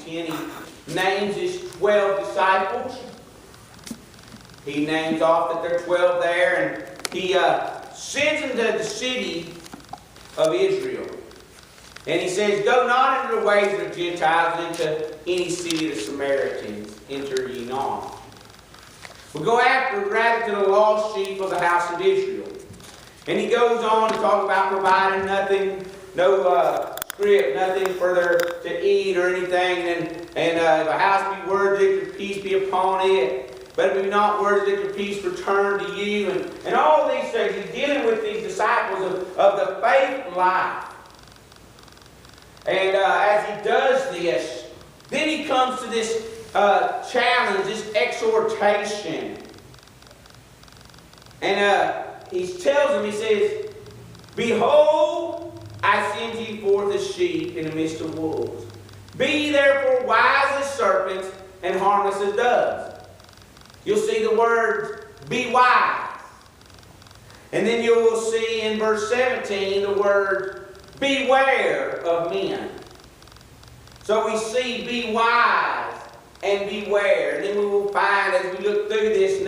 10, he names his 12 disciples. He names off that there are 12 there, and he sends them to the city of Israel. And he says, "Go not into the ways of the Gentiles, and into any city of the Samaritans enter ye not. But go after rather to the lost sheep of the house of Israel." And he goes on to talk about providing nothing, no script, nothing for their to eat or anything. And if a house be worthy, let your peace be upon it. But if it be not worthy, let your peace return to you. And all these things. He's dealing with these disciples of the faith life. And as he does this, then he comes to this challenge, this exhortation. And he tells them, he says, "Behold, I send you forth as sheep in the midst of wolves. Be ye therefore wise as serpents and harmless as doves." You'll see the word, "be wise." And then you will see in verse 17 the word, "beware of men." So we see be wise and beware. And then we will find, as we look through this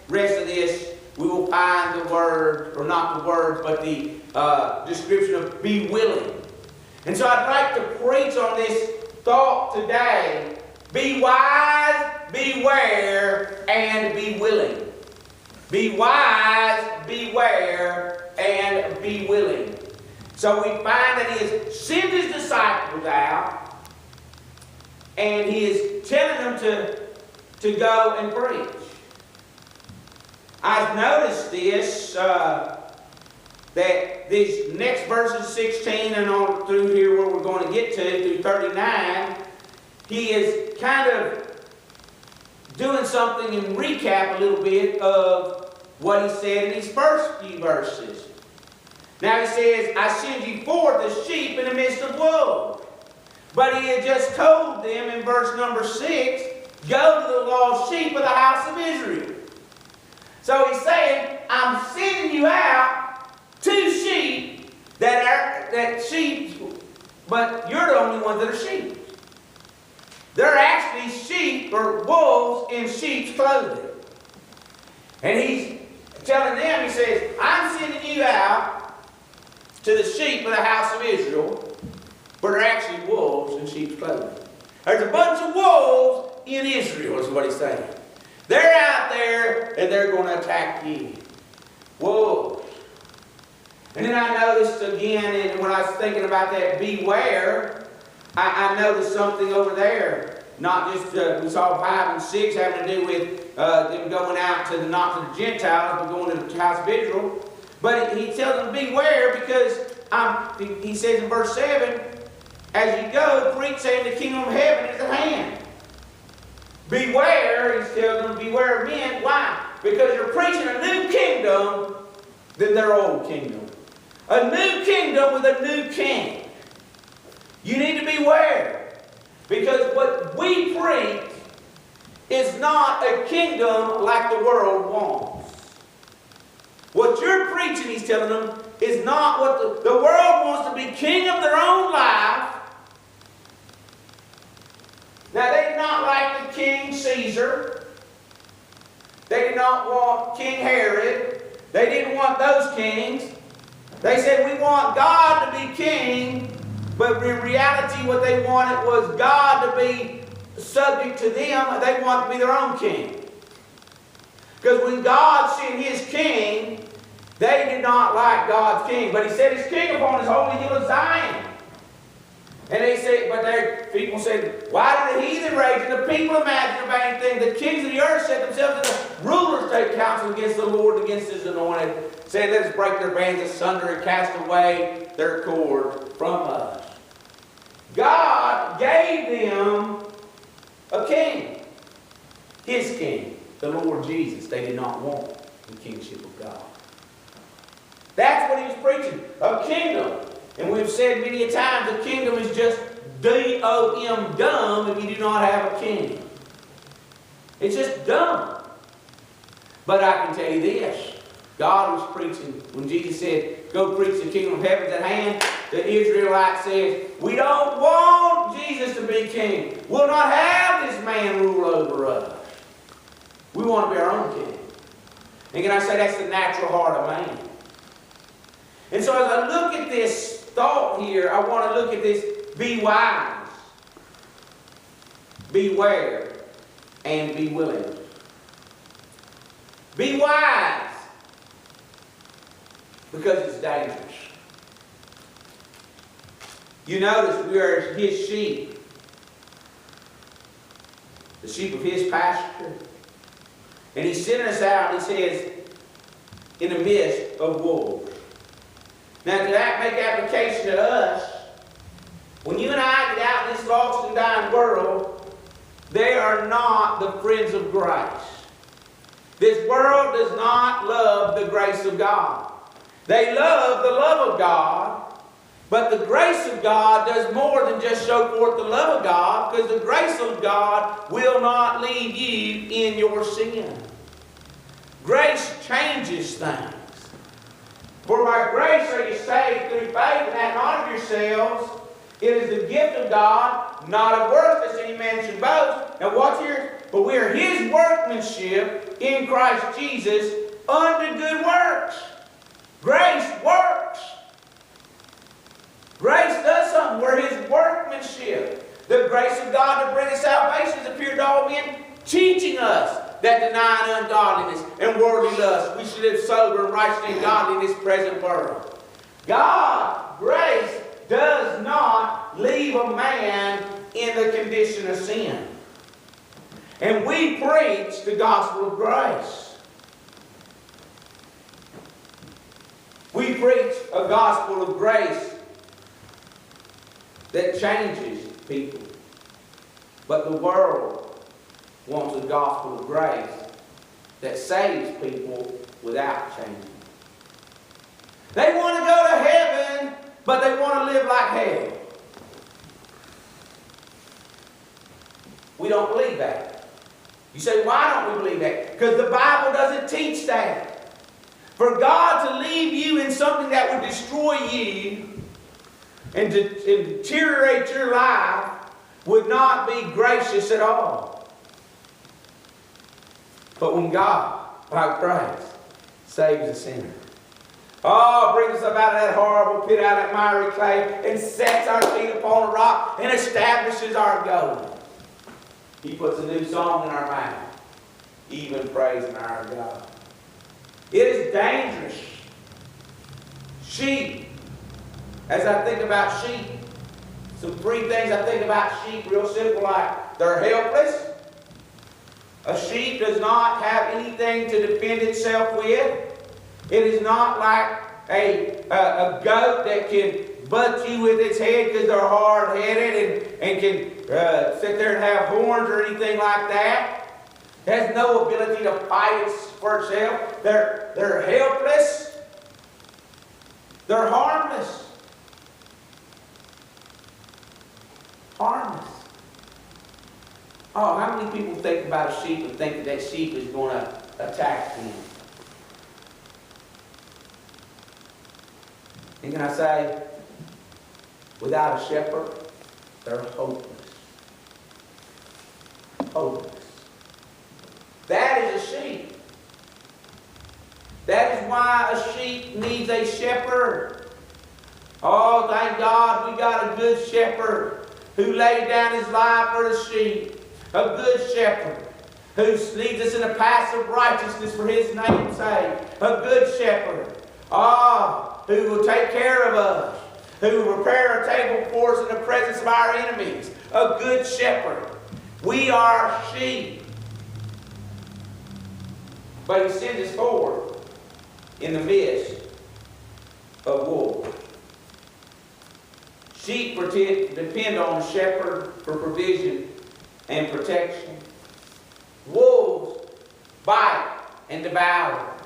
rest of this, we will find the word, or not the words, but the description of be willing. And so I'd like to preach on this thought today. Be wise, beware, and be willing. Be wise, beware, and be willing. So we find that he has sent his disciples out, and he is telling them to go and preach. I've noticed this, that these next verses, 16 and on through here where we're going to get to, through 39, he is kind of doing something and recap a little bit of what he said in these first few verses. Now he says, "I send you forth as sheep in the midst of wolves." But he had just told them in verse number 6, "Go to the lost sheep of the house of Israel." So he's saying, I'm sending you out to sheep that sheep, but you're the only ones that are sheep. They're actually sheep or wolves in sheep's clothing. And he's telling them, he says, "I'm sending you out to the sheep of the house of Israel, but they're actually wolves in sheep's clothing." There's a bunch of wolves in Israel, is what he's saying. They're out there, and they're going to attack you. Wolves. And then I noticed again, and when I was thinking about that, beware, I noticed something over there. Not just, we saw 5 and 6 having to do with them going out to not to the Gentiles, but going to the house of Israel. But he tells them, beware, because he says in verse 7, "As you go, preach, saying the kingdom of heaven is at hand." Beware, he's telling them, beware of men. Why? Because you're preaching a new kingdom than their old kingdom. A new kingdom with a new king. You need to beware. Because what we preach is not a kingdom like the world wants. What you're preaching, he's telling them, is not what the world wants to be king of their own life. Now, they did not like the King Caesar. They did not want King Herod. They didn't want those kings. They said, we want God to be king, but in reality what they wanted was God to be subject to them. They wanted to be their own king. Because when God sent his king, they did not like God's king. But he set his king upon his holy hill of Zion. And they said, but their people said, why do the heathen rage and the people imagine a vain thing? The kings of the earth set themselves, and the rulers take counsel against the Lord, against his anointed, saying, let us break their bands asunder and cast away their cord from us. God gave them a king. His king, the Lord Jesus. They did not want the kingship of God. That's what he was preaching. A kingdom. And we've said many a time, the kingdom is just D-O-M, dumb, if you do not have a king. It's just dumb. But I can tell you this. God was preaching when Jesus said, go preach the kingdom of heaven at hand. The Israelites said, we don't want Jesus to be king. We'll not have this man rule over us. We want to be our own king. And can I say that's the natural heart of man? And so as I look at this thought here, I want to look at this: be wise, beware, and be willing. Be wise, because it's dangerous. You notice we are His sheep, the sheep of His pasture. And He's sending us out, He says, in the midst of wolves. Now, to that make application to us, when you and I get out in this lost and dying world, they are not the friends of grace. This world does not love the grace of God. They love the love of God, but the grace of God does more than just show forth the love of God, because the grace of God will not leave you in your sin. Grace changes things. For by grace are you saved through faith, and that not of yourselves. It is the gift of God, not of works, lest any man should boast. Now watch here. But we are His workmanship in Christ Jesus unto good works. Grace works. Grace does something. We're His workmanship. The grace of God to bring us salvation has appeared to all men, teaching us that denying ungodliness and worldly lust, we should live sober and righteous and godly in this present world. God, grace, does not leave a man in the condition of sin. And we preach the gospel of grace. We preach a gospel of grace that changes people. But the world wants a gospel of grace that saves people without changing. They want to go to heaven, but they want to live like hell. We don't believe that. You say, why don't we believe that? Because the Bible doesn't teach that. For God to leave you in something that would destroy you and to deteriorate your life would not be gracious at all. But when God, by grace, saves a sinner, brings us up out of that horrible pit, out of that miry clay, and sets our feet upon a rock and establishes our going. He puts a new song in our mouth, even praising our God. It is dangerous. Sheep. As I think about sheep, some three things I think about sheep, real simple, like they're helpless. A sheep does not have anything to defend itself with. It is not like a goat that can butt you with its head because they're hard-headed and can sit there and have horns or anything like that. It has no ability to fight for itself. They're helpless. They're harmless. Harmless. Oh, how many people think about a sheep and think that sheep is going to attack them? And can I say, without a shepherd, they're hopeless. Hopeless. That is a sheep. That is why a sheep needs a shepherd. Oh, thank God we got a good shepherd who laid down his life for the sheep. A good shepherd who leads us in a path of righteousness for His name's sake. A good shepherd. Who will take care of us. Who will prepare a table for us in the presence of our enemies. A good shepherd. We are sheep. But He sends us forward in the midst of wolves. Sheep depend on a shepherd for provision and protection. Wolves bite and devour.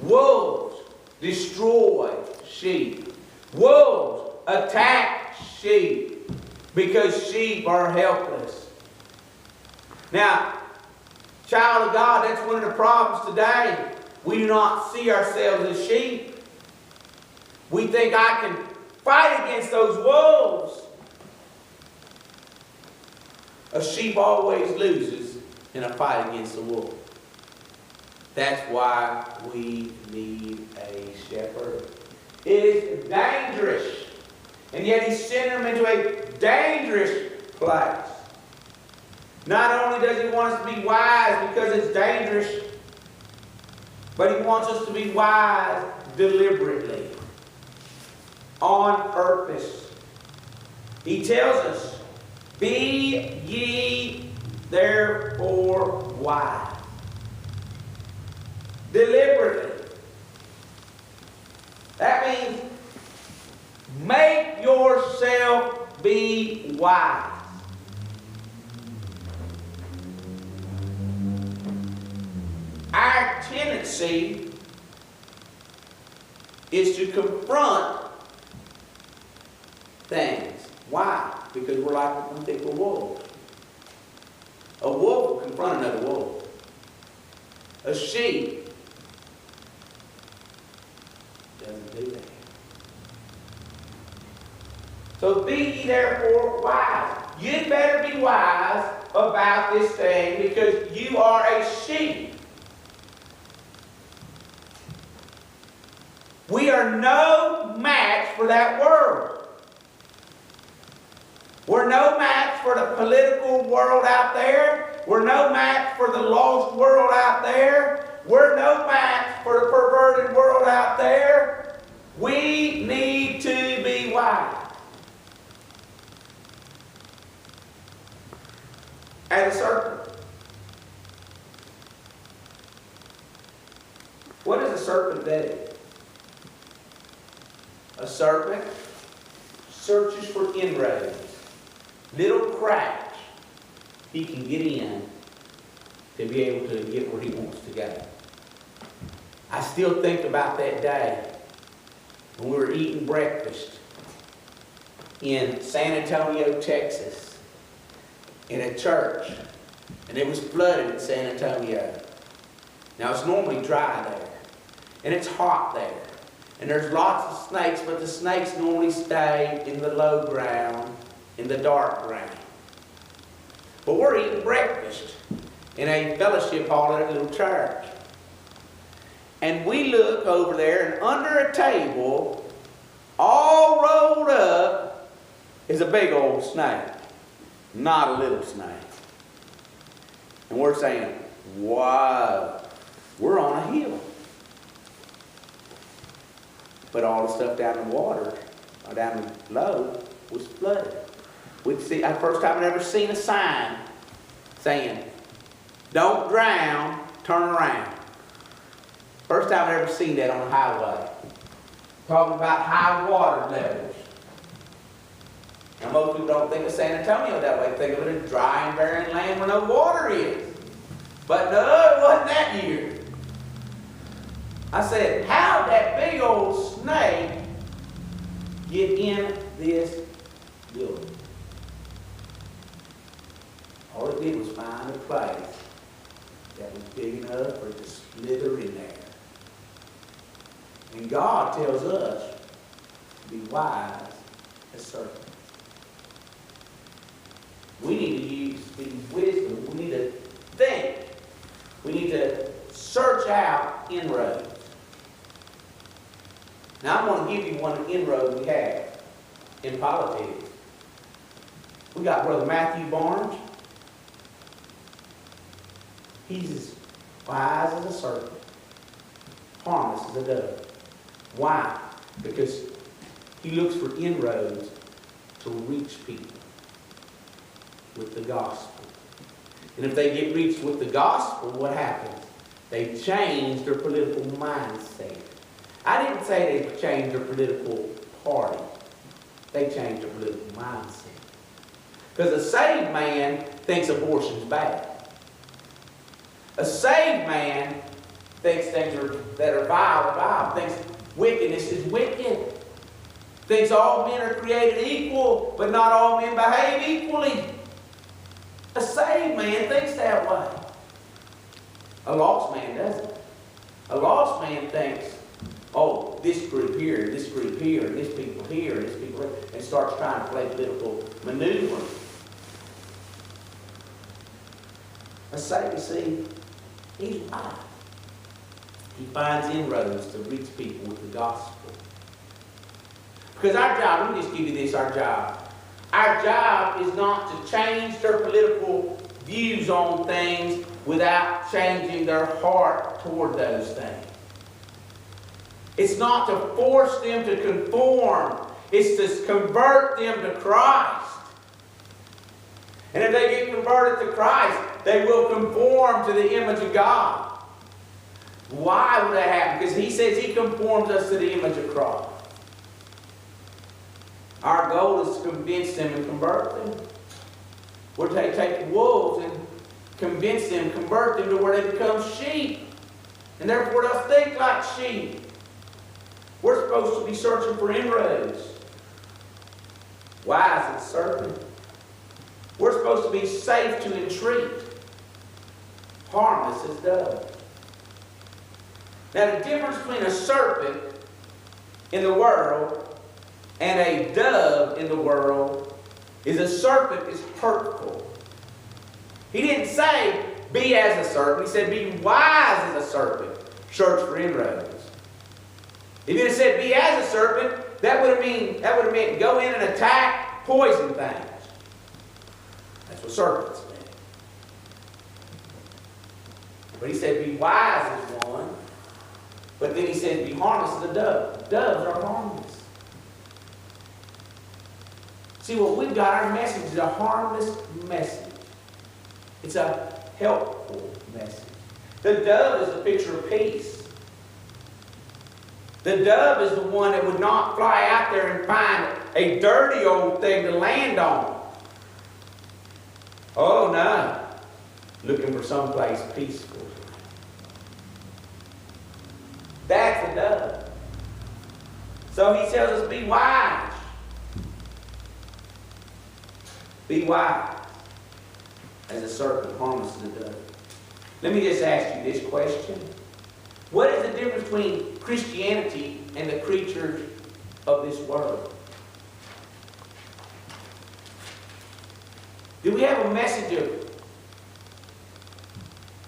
Wolves destroy sheep. Wolves attack sheep because sheep are helpless. Now, child of God, that's one of the problems today. We do not see ourselves as sheep. We think I can fight against those wolves. A sheep always loses in a fight against the wolf. That's why we need a shepherd. It is dangerous. And yet He's sending them into a dangerous place. Not only does He want us to be wise because it's dangerous, but He wants us to be wise deliberately, on purpose. He tells us, be ye therefore wise. Deliberately. That means make yourself be wise. Our tendency is to confront things. Why? Because we think we're wolves. A wolf will confront another wolf. A sheep doesn't do that. So be ye therefore wise. You'd better be wise about this thing because you are a sheep. We are no match for that world. We're no match for the political world out there. We're no match for the lost world out there. We're no match for the perverted world out there. We need to be wise. As a serpent. What does a serpent do? A serpent searches for inroads, little cracks he can get in to be able to get where he wants to go. I still think about that day when we were eating breakfast in San Antonio, Texas, in a church, and it was flooded in San Antonio. Now it's normally dry there, and it's hot there. And there's lots of snakes, but the snakes normally stay in the low ground, in the dark ground. But we're eating breakfast in a fellowship hall at a little church. And we look over there, and under a table, all rolled up, is a big old snake. Not a little snake. And we're saying, wow, we're on a hill. But all the stuff down the water, or down below, was flooded. We'd see, the first time I'd ever seen a sign saying, don't drown, turn around. First time I'd ever seen that on the highway. Talking about high water levels. Now most people don't think of San Antonio that way. Think of it as dry and barren land where no water is. But no, it wasn't that year. I said, how'd that big old snake get in this building? All it did was find a place that was big enough for it to slither in there. And God tells us to be wise as serpents. We need to use these wisdom. We need to think. We need to search out inroads. Now I'm going to give you one inroad we have in politics. We got Brother Matthew Barnes. He's as wise as a serpent, harmless as a dove. Why? Because he looks for inroads to reach people with the gospel. And if they get reached with the gospel, what happens? They change their political mindset. I didn't say they changed their political party. They changed their political mindset. Because a saved man thinks abortion's bad. A saved man thinks things that are vile are vile. Thinks wickedness is wicked. Thinks all men are created equal, but not all men behave equally. A saved man thinks that way. A lost man doesn't. A lost man thinks, oh, this group here, and this group here, and this people here, and this people here, and starts trying to play political maneuver. A Savior, see, he's wise. He finds inroads to reach people with the gospel. Because our job, let me just give you this, our job. Our job is not to change their political views on things without changing their heart toward those things. It's not to force them to conform. It's to convert them to Christ. And if they get converted to Christ, they will conform to the image of God. Why would that happen? Because He says He conforms us to the image of Christ. Our goal is to convince them and convert them. We're to take wolves and convince them, convert them to where they become sheep. And therefore they'll think like sheep. We're supposed to be searching for inroads. Wise as serpent. We're supposed to be safe to entreat. Harmless as doves. Now the difference between a serpent in the world and a dove in the world is a serpent is hurtful. He didn't say, be as a serpent. He said, be wise as a serpent. Search for inroads. If he had said, be as a serpent, that would have meant go in and attack, poison things. That's what serpents mean. But he said, be wise as one. But then he said, be harmless as a dove. Doves are harmless. See, what we've got, our message is a harmless message. It's a helpful message. The dove is a picture of peace. The dove is the one that would not fly out there and find a dirty old thing to land on. Oh, no. Looking for someplace peaceful. That's a dove. So he tells us, be wise. Be wise as a serpent, harmless as a dove. Let me just ask you this question. What is the difference between Christianity and the creatures of this world? Do we have a message of,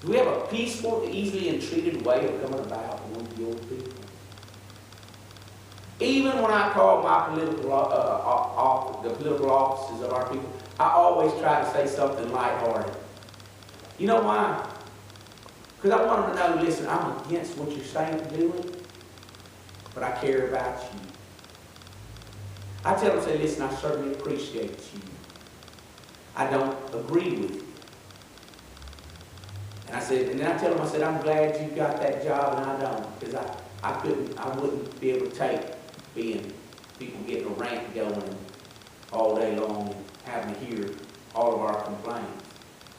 do we have a peaceful, easily entreated way of coming about among the old people? Even when I call my political the political offices of our people, I always try to say something lighthearted. You know why? Because I want them to know, listen, I'm against what you're saying and doing, but I care about you. I tell them, say, listen, I certainly appreciate you. I don't agree with you. And then I tell them, I said, I'm glad you got that job and I don't, because I wouldn't be able to take being people getting a rant going all day long and having to hear all of our complaints.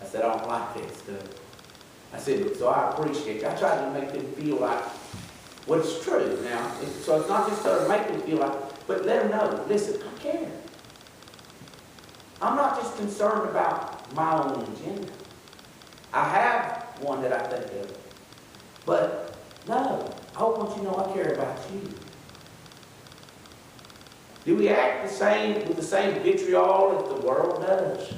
I said, I don't like that stuff. I said, so I appreciate you. I try to make them feel like what's true now. So it's not just to make them feel like, but let them know, listen, I care. I'm not just concerned about my own agenda. I have one that I think of. But no, I want you to know I care about you. Do we act the same with the same vitriol as the world does?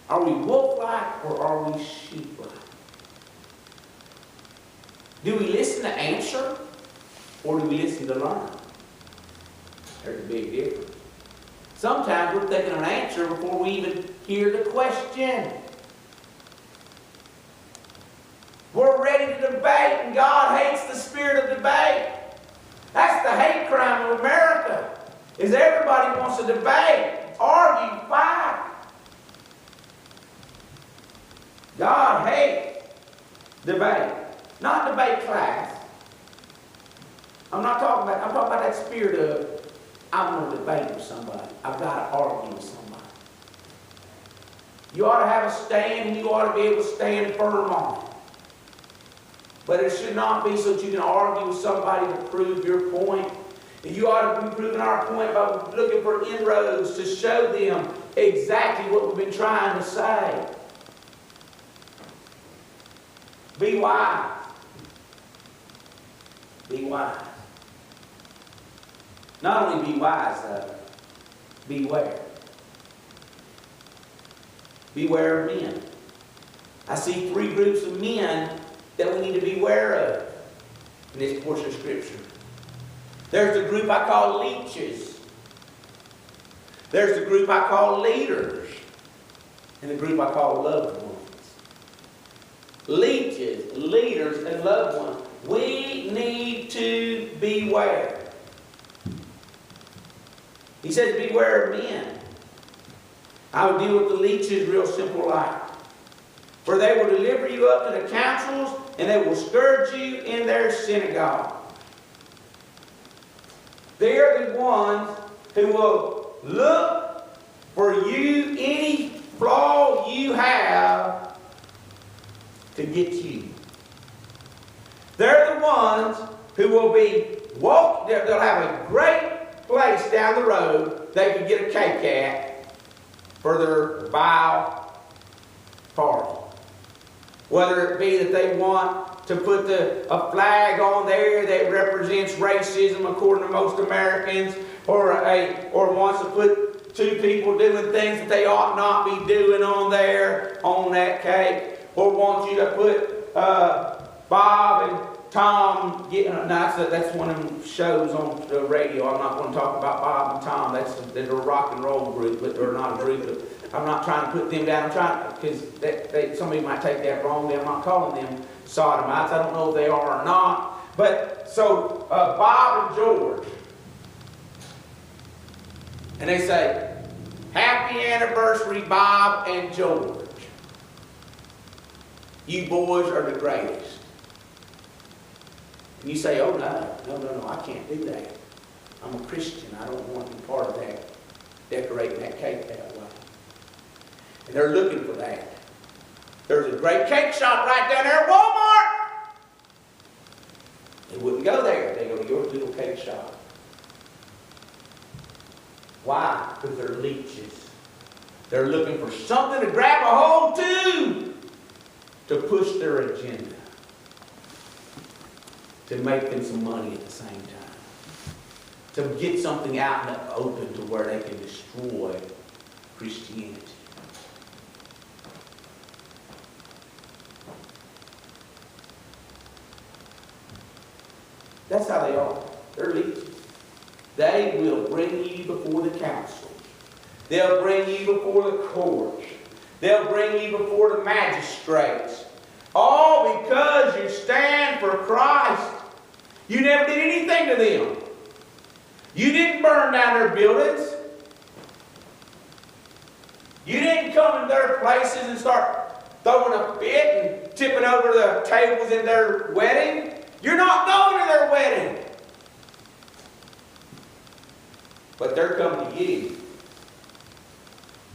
Are we wolf-like or are we sheep-like? Do we listen to answer or do we listen to learn? There's a big difference. Sometimes we're thinking of an answer before we even hear the question. We're ready to debate, and God hates the spirit of debate. That's the hate crime of America, is everybody wants to debate, argue, fight. God hates debate. Not debate class. I'm talking about that spirit of, I'm going to debate with somebody. I've got to argue with somebody. You ought to have a stand, and you ought to be able to stand firm on it. But it should not be so that you can argue with somebody to prove your point. You ought to be proving our point by looking for inroads to show them exactly what we've been trying to say. Be wise. Be wise. Not only be wise, though, beware. Beware of men. I see three groups of men that we need to beware of in this portion of Scripture. There's the group I call leeches. There's the group I call leaders. And the group I call loved ones. Leeches, leaders, and loved ones. We need to beware. He says beware of men. I would deal with the leeches real simple like. For they will deliver you up to the councils, and they will scourge you in their synagogue. They are the ones who will look for you, any flaw you have, to get you. They're the ones who will be they'll have a great place down the road they can get a cake at for their vile party. Whether it be that they want to put a flag on there that represents racism according to most Americans, or wants to put two people doing things that they ought not be doing on there, on that cake, or wants you to put Bob and Tom getting. That's one of them shows on the radio. I'm not going to talk about Bob and Tom. They're a rock and roll group, but they're not a group. I'm not trying to put them down. I'm trying, because somebody might take that wrongly. I'm not calling them sodomites. I don't know if they are or not. But so Bob and George, and they say, "Happy anniversary, Bob and George. You boys are the greatest." And you say, "Oh no, I can't do that. I'm a Christian. I don't want to be part of that, decorating that cake that way." And they're looking for that. There's a great cake shop right down there at Walmart. They wouldn't go there. They go to your little cake shop. Why? Because they're leeches. They're looking for something to grab a hold to push their agenda, to make them some money at the same time, to get something out in the open to where they can destroy Christianity. That's how they are. They're leeches. They will bring you before the councils. They'll bring you before the courts. They'll bring you before the magistrates. All because you stand for Christ. You never did anything to them. You didn't burn down their buildings. You didn't come in their places and start throwing a fit and tipping over the tables in their wedding. You're not going to their wedding. But they're coming to you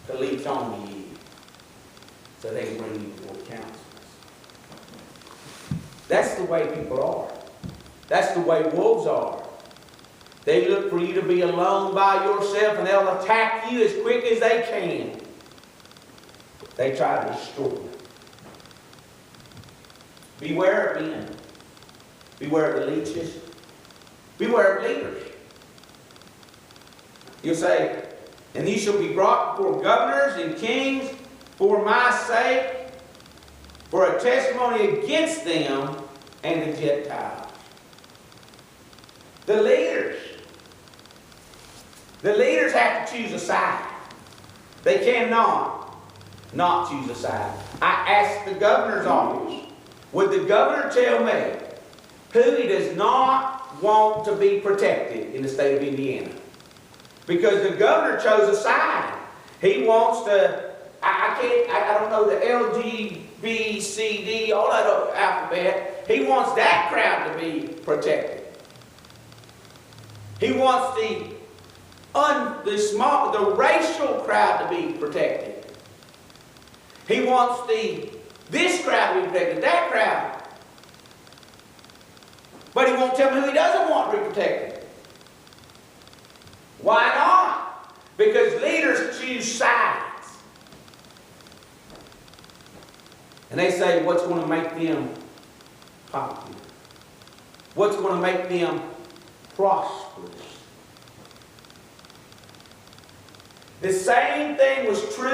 to leech on to you so they can bring you before councils. That's the way people are. That's the way wolves are. They look for you to be alone by yourself, and they'll attack you as quick as they can. They try to destroy you. Beware of men. Beware of the leeches. Beware of leaders. You'll say, "And these shall be brought before governors and kings for my sake, for a testimony against them and the Gentiles." The leaders have to choose a side. They cannot not choose a side. I asked the governor's office, would the governor tell me who he does not want to be protected in the state of Indiana? Because the governor chose a side. He wants to, I don't know, the L, G, B, C, D, all that alphabet. He wants that crowd to be protected. He wants the racial crowd to be protected. He wants this crowd to be protected, that crowd. But he won't tell me who he doesn't want to be protected. Why not? Because leaders choose sides. And they say what's going to make them popular. What's going to make them prosperous? The same thing was true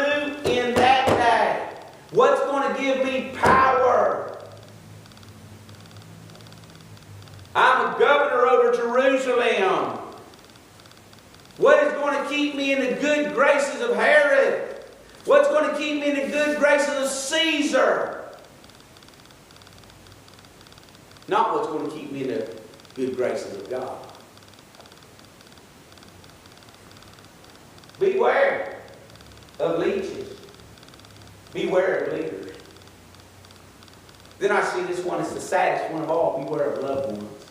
in that day. What's going to give me power? I'm a governor over Jerusalem. What is going to keep me in the good graces of Herod? What's going to keep me in the good graces of Caesar? Not what's going to keep me in the good graces of God. Beware of leeches. Beware of leaders. Then I see this one, it's the saddest one of all. Beware of loved ones.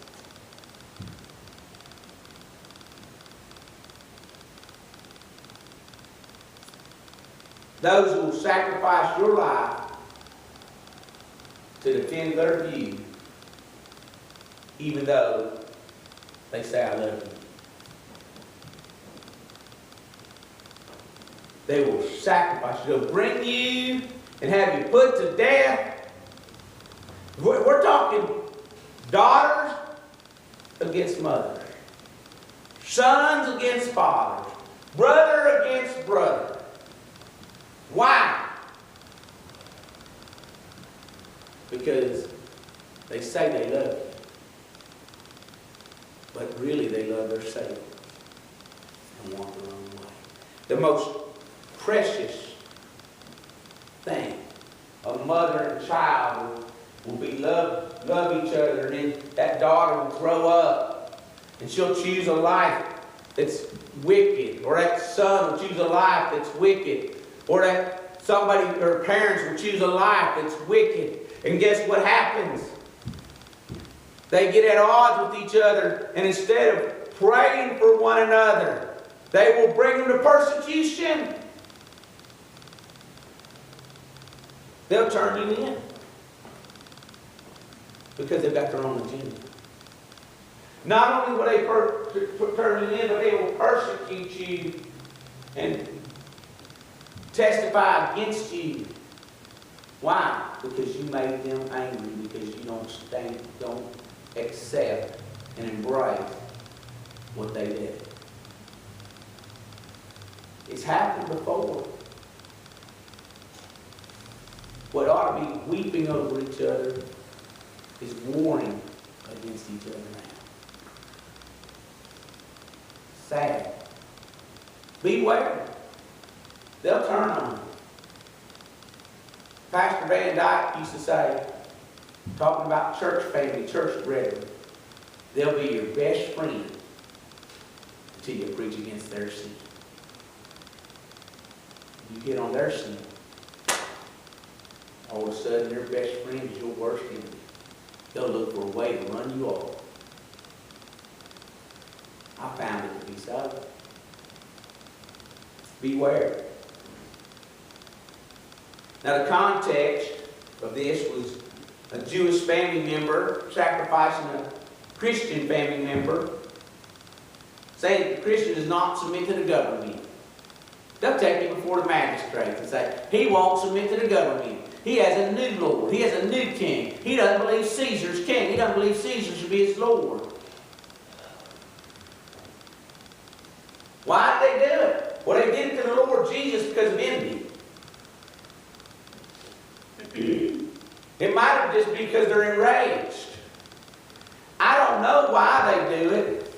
Those who will sacrifice your life to defend their view, even though they say, I love you. They will sacrifice you. They'll bring you and have you put to death. We're talking daughters against mothers, sons against fathers, brother against brother. Why? Because they say they love you, but really they love their Savior and walk their own way. The most precious thing, a mother and child will be love each other, and then that daughter will grow up and she'll choose a life that's wicked, or that son will choose a life that's wicked, or that somebody, or parents will choose a life that's wicked. And guess what happens? They get at odds with each other, and instead of praying for one another, they will bring them to persecution. They'll turn you in because they've got their own agenda. Not only will they turn you in, but they will persecute you and testify against you. Why? Because you made them angry, because you don't accept and embrace what they did. It's happened before. What ought to be weeping over each other is warring against each other now. Sad. Beware. They'll turn on you. Pastor Van Dyke used to say, talking about church family, church brethren, they'll be your best friend until you preach against their sin. You get on their sin, all of a sudden their best friend is your worst enemy. They'll look for a way to run you off. I found it to be so. Beware. Now the context of this was a Jewish family member sacrificing a Christian family member, saying that the Christian does not submit to the government. They'll take him before the magistrates and say, he won't submit to the government. He has a new Lord. He has a new king. He doesn't believe Caesar's king. He doesn't believe Caesar should be his Lord. Why did they do it? Well, they did it to the Lord Jesus because of envy. It might have just been because they're enraged. I don't know why they do it,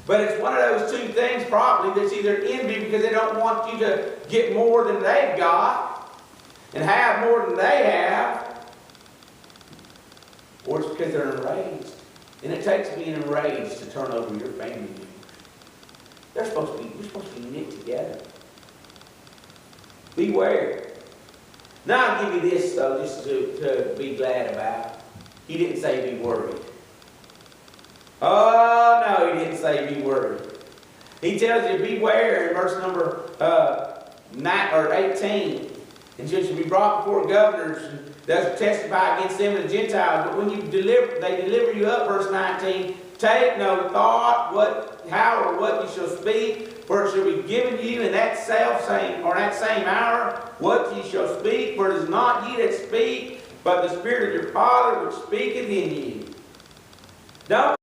but it's one of those two things probably that's either envy because they don't want you to get more than they've got and have more than they have, or it's because they're enraged. And it takes being enraged to turn over your family members. We're supposed to be knit together. Beware. Now I'll give you this, though, just to be glad about. He didn't say be worried. Oh, no, he didn't say be worried. He tells you beware in verse number 18. And you should be brought before governors and those testify against them and the Gentiles. But when they deliver you up, verse 19, take no thought how or what you shall speak, for it shall be given you in that same hour what ye shall speak, for it is not ye that speak, but the Spirit of your Father which speaketh in you. Don't